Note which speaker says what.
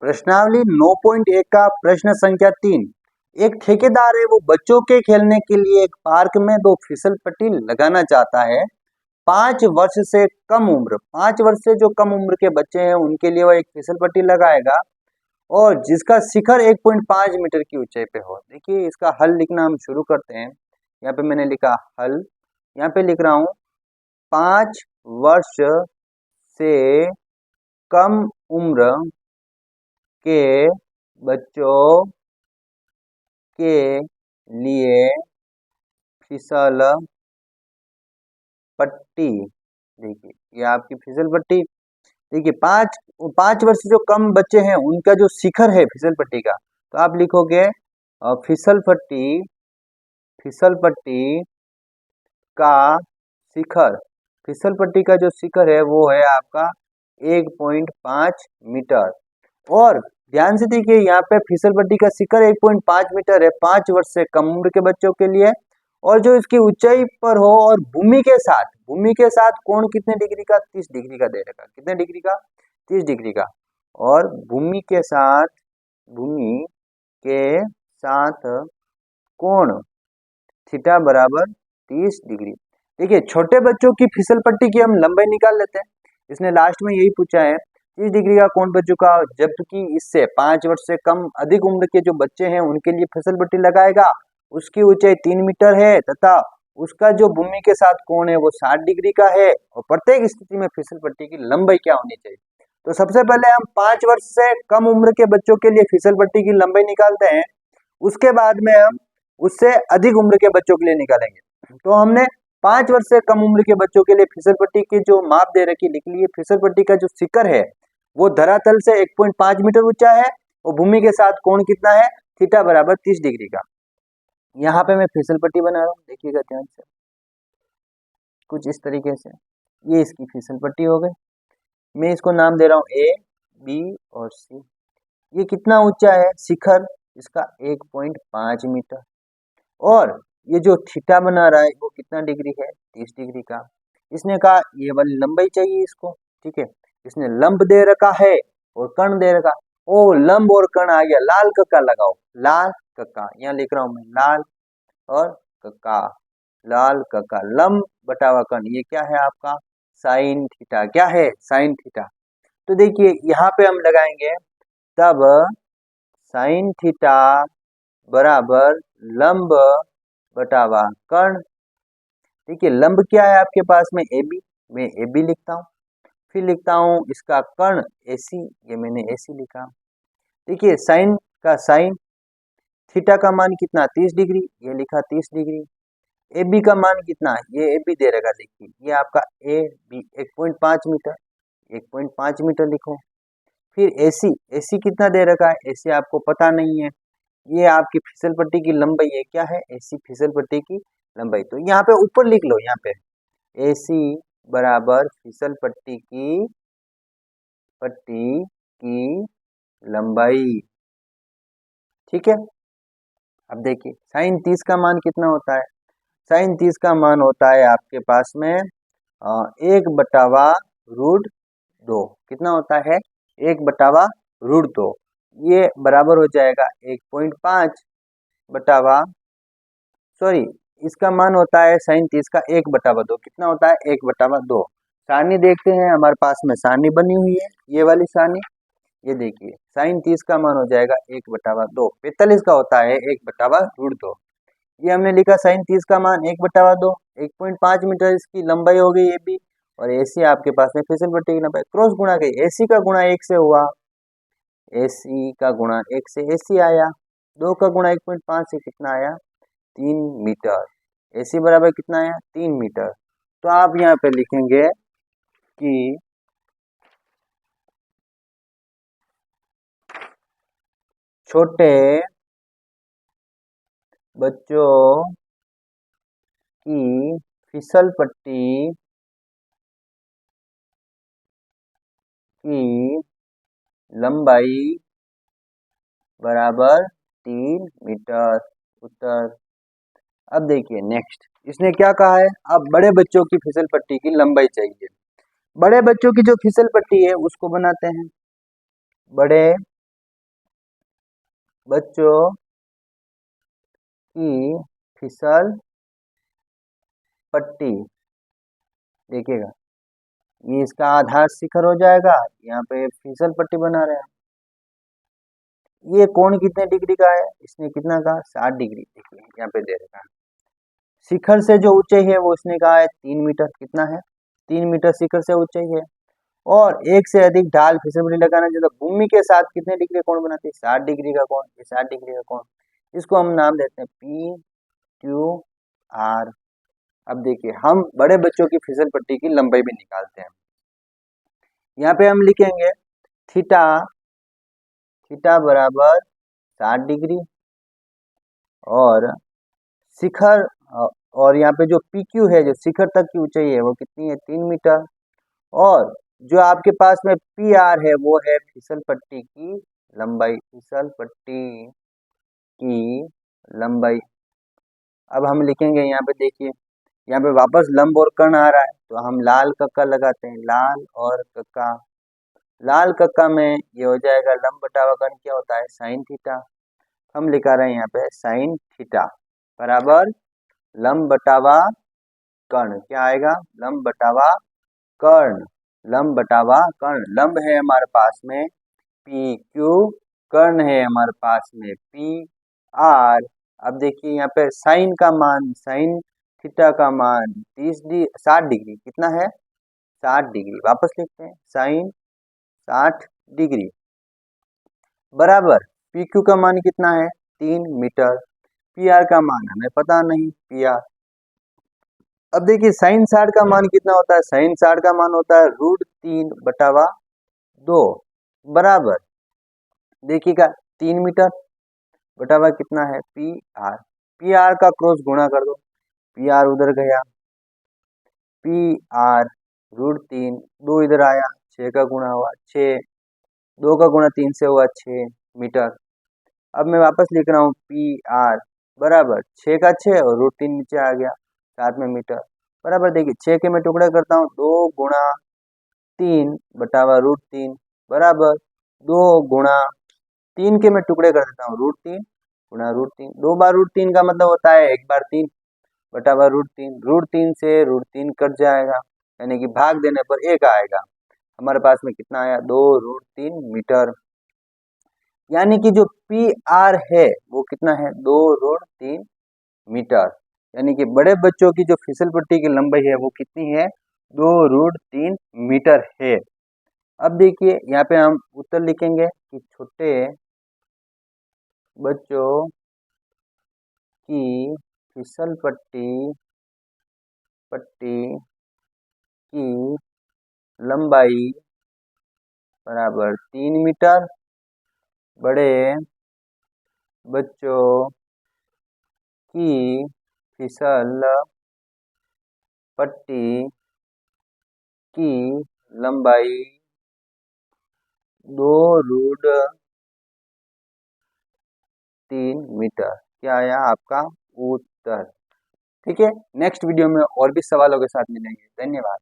Speaker 1: प्रश्नावली 9.1 का प्रश्न संख्या 3। एक ठेकेदार है, वो बच्चों के खेलने के लिए एक पार्क में 2 फिसल पट्टी लगाना चाहता है। 5 वर्ष से कम उम्र 5 वर्ष से जो कम उम्र के बच्चे हैं उनके लिए वो एक फिसल पट्टी लगाएगा और जिसका शिखर 1.5 मीटर की ऊंचाई पे हो। देखिए इसका हल लिखना हम शुरू करते हैं। यहाँ पे मैंने लिखा हल, यहाँ पे लिख रहा हूँ 5 वर्ष से कम उम्र के बच्चों के लिए फिसल पट्टी। देखिए ये आपकी फिसल पट्टी। देखिए 5 वर्ष से जो कम बच्चे हैं उनका जो शिखर है फिसल पट्टी का, तो आप लिखोगे फिसल पट्टी का शिखर। फिसल पट्टी का जो शिखर है वो है आपका 1.5 मीटर। और ध्यान से देखिए यहाँ पे फिसल पट्टी का शिखर 1.5 मीटर है 5 वर्ष से कम उम्र के बच्चों के लिए, और जो इसकी ऊंचाई पर हो और भूमि के साथ कोण कितने डिग्री का, 30 डिग्री का दे रखा। कितने डिग्री का, 30 डिग्री का। और भूमि के साथ कोण थीटा बराबर 30 डिग्री। देखिए छोटे बच्चों की फिसल पट्टी की हम लंबाई निकाल लेते हैं। इसने लास्ट में यही पूछा है 30 डिग्री का कोण बच्चों का, जबकि इससे 5 वर्ष से कम अधिक उम्र के जो बच्चे हैं उनके लिए फिसल पट्टी लगाएगा। उसकी ऊंचाई 3 मीटर है तथा उसका जो भूमि के साथ कोण है वो 60 डिग्री का है। और प्रत्येक स्थिति में फिसल पट्टी की लंबाई क्या होनी चाहिए। तो सबसे पहले हम 5 वर्ष से कम उम्र के बच्चों के लिए फिसल पट्टी की लंबाई निकालते हैं, उसके बाद में हम उससे अधिक उम्र के बच्चों के लिए निकालेंगे। तो हमने 5 वर्ष से कम उम्र के बच्चों के लिए फिसल पट्टी की जो माप दे रखी लिख ली है। फिसल पट्टी का जो शिखर है वो धरातल से 1.5 मीटर ऊंचा है और भूमि के साथ कोण कितना है, थीटा बराबर 30 डिग्री का। यहाँ पे मैं फिसल पट्टी बना रहा हूँ, देखिएगा ध्यान से। कुछ इस तरीके से ये इसकी फिसल पट्टी हो गई। मैं इसको नाम दे रहा हूँ ए, बी और सी। ये कितना ऊंचा है शिखर इसका, 1.5 मीटर। और ये जो थीटा बना रहा है वो कितना डिग्री है, 30 डिग्री का। इसने कहा ये वाली लंबाई चाहिए इसको, ठीक है। इसने लंब दे रखा है और कर्ण दे रखा। ओ लंब और कर्ण आ गया, लाल कक्का लगाओ, लाल कक्का। यहाँ लिख रहा हूं मैं लाल और कक्का, लाल कक्का। लंब बटावा कर्ण, ये क्या है आपका साइन थीटा। क्या है, साइन थीटा। तो देखिए यहाँ पे हम लगाएंगे तब साइन थीटा बराबर लंब बटावा कर्ण। देखिए लंब क्या है आपके पास में, ए बी। मैं ए बी लिखता हूँ, फिर लिखता हूँ इसका कर्ण ए सी, ये मैंने ए सी लिखा। देखिए साइन का साइन, थीटा का मान कितना 30 डिग्री, ये लिखा 30 डिग्री। ए बी का मान कितना, ये ए बी दे रखा, देखिए ये आपका ए बी 1.5 मीटर, 1.5 मीटर लिखो। फिर ए सी कितना दे रखा है, ए सी आपको पता नहीं है। ये आपकी फिसल पट्टी की लंबाई है, क्या है, एसी फिसल पट्टी की लंबाई। तो यहाँ पे ऊपर लिख लो, यहाँ पे एसी बराबर फिसल पट्टी की लंबाई, ठीक है। अब देखिए साइन 30 का मान कितना होता है, साइन 30 का मान होता है आपके पास में 1/√2। कितना होता है, 1/√2। ये बराबर हो जाएगा 1.5 बटावा, सॉरी इसका मान होता है साइन 30 का 1/2। कितना होता है, 1/2। सारणी देखते हैं, हमारे पास में सारणी बनी हुई है, ये वाली सारणी। ये देखिए साइन 30 का मान हो जाएगा 1/2। 45 का होता है 1/√2। ये हमने लिखा साइन 30 का मान 1/2, 1.5 मीटर इसकी लंबाई हो गई ए बी। और ए सी आपके पास में फिसल पट्टी की लंबाई, क्रॉस गुणा गई, ए सी का गुणा 1 से हुआ, ए सी का गुणा 1 से ए सी आया, 2 का गुणा 1.5 से कितना आया, 3 मीटर। AC बराबर कितना आया, 3 मीटर। तो आप यहाँ पे लिखेंगे कि छोटे बच्चों की फिसल पट्टी की लंबाई बराबर 3 मीटर। उत्तर। अब देखिए नेक्स्ट, इसने क्या कहा है, अब बड़े बच्चों की फिसल पट्टी की लंबाई चाहिए। बड़े बच्चों की जो फिसल पट्टी है उसको बनाते हैं। बड़े बच्चों की फिसल पट्टी, देखिएगा ये इसका आधार शिखर हो जाएगा, यहाँ पे फिसल पट्टी बना रहे हैं। ये कोण कितने डिग्री का है, इसने कितना कहा 60 डिग्री, देखिए यहाँ पे दे रखा है। शिखर से जो ऊंचाई है वो इसने कहा है 3 मीटर, कितना है 3 मीटर शिखर से ऊंचाई है। और एक से अधिक ढाल फिसल पट्टी लगाना चाहिए तो भूमि के साथ कितने डिग्री कोण बनाती है 60 डिग्री का कोण, ये 60 डिग्री का कोण, इसको हम नाम देते हैं पी क्यू आर। अब देखिए हम बड़े बच्चों की फिसल पट्टी की लंबाई भी निकालते हैं। यहाँ पे हम लिखेंगे थीटा, थीटा बराबर 60 डिग्री और शिखर, और यहाँ पे जो पी क्यू है, जो शिखर तक की ऊंचाई है वो कितनी है 3 मीटर, और जो आपके पास में पी आर है वो है फिसल पट्टी की लंबाई, फिसल पट्टी की लंबाई। अब हम लिखेंगे यहाँ पे, देखिए यहाँ पे वापस लंब और कर्ण आ रहा है तो हम लाल कक्का लगाते हैं, लाल और कक्का। लाल कक्का में ये हो जाएगा लंब बटावा कर्ण क्या होता है साइन थीटा, हम लिखा रहे हैं यहाँ पे साइन थीटा बराबर लंब बटावा कर्ण, क्या आएगा लंब बटावा कर्ण, लंब बटावा कर्ण। लंब है हमारे पास में पी क्यू, कर्ण है हमारे पास में पी आर। अब देखिए यहाँ पे साइन का मान, साइन थीटा का मान 60 डिग्री, कितना है 60 डिग्री, वापस लिखते हैं साइन 60 डिग्री बराबर पी क्यू का मान कितना है 3 मीटर, पी आर का मान हमें पता नहीं पी आर। अब देखिए साइन 60 का मान कितना होता है, साइन 60 का मान होता है √3/2 बराबर, देखिएगा 3 मीटर बटावा कितना है पी आर, पी आर का क्रॉस गुणा कर दो, पी आर उधर गया, पी आर √3, 2 इधर आया, 6 का गुणा हुआ 6, 2 का गुणा 3 से हुआ 6 मीटर। अब मैं वापस लिख रहा हूँ पी आर बराबर 6 का 6 और √3 नीचे आ गया साथ में मीटर बराबर, देखिए 6 के मैं टुकड़े करता हूँ 2 गुणा 3 बटावा √3 बराबर 2 गुणा 3 के मैं टुकड़े कर देता हूँ √3 गुणा √3, 2 बार √3 का मतलब होता है 1 बार 3 बटावा √3, √3 से √3 कट जाएगा यानी कि भाग देने पर 1 आएगा, हमारे पास में कितना आया 2√3 मीटर। यानी कि जो पी आर है वो कितना है 2√3 मीटर, यानी कि बड़े बच्चों की जो फिसल पट्टी की लंबाई है वो कितनी है 2√3 मीटर है। अब देखिए यहाँ पे हम उत्तर लिखेंगे कि छोटे बच्चों की फिसल पट्टी की लंबाई बराबर 3 मीटर, बड़े बच्चों की फिसल पट्टी की लंबाई 2√3 मीटर, क्या आया आपका उत्तर। ठीक है, नेक्स्ट वीडियो में और भी सवालों के साथ मिलेंगे, धन्यवाद।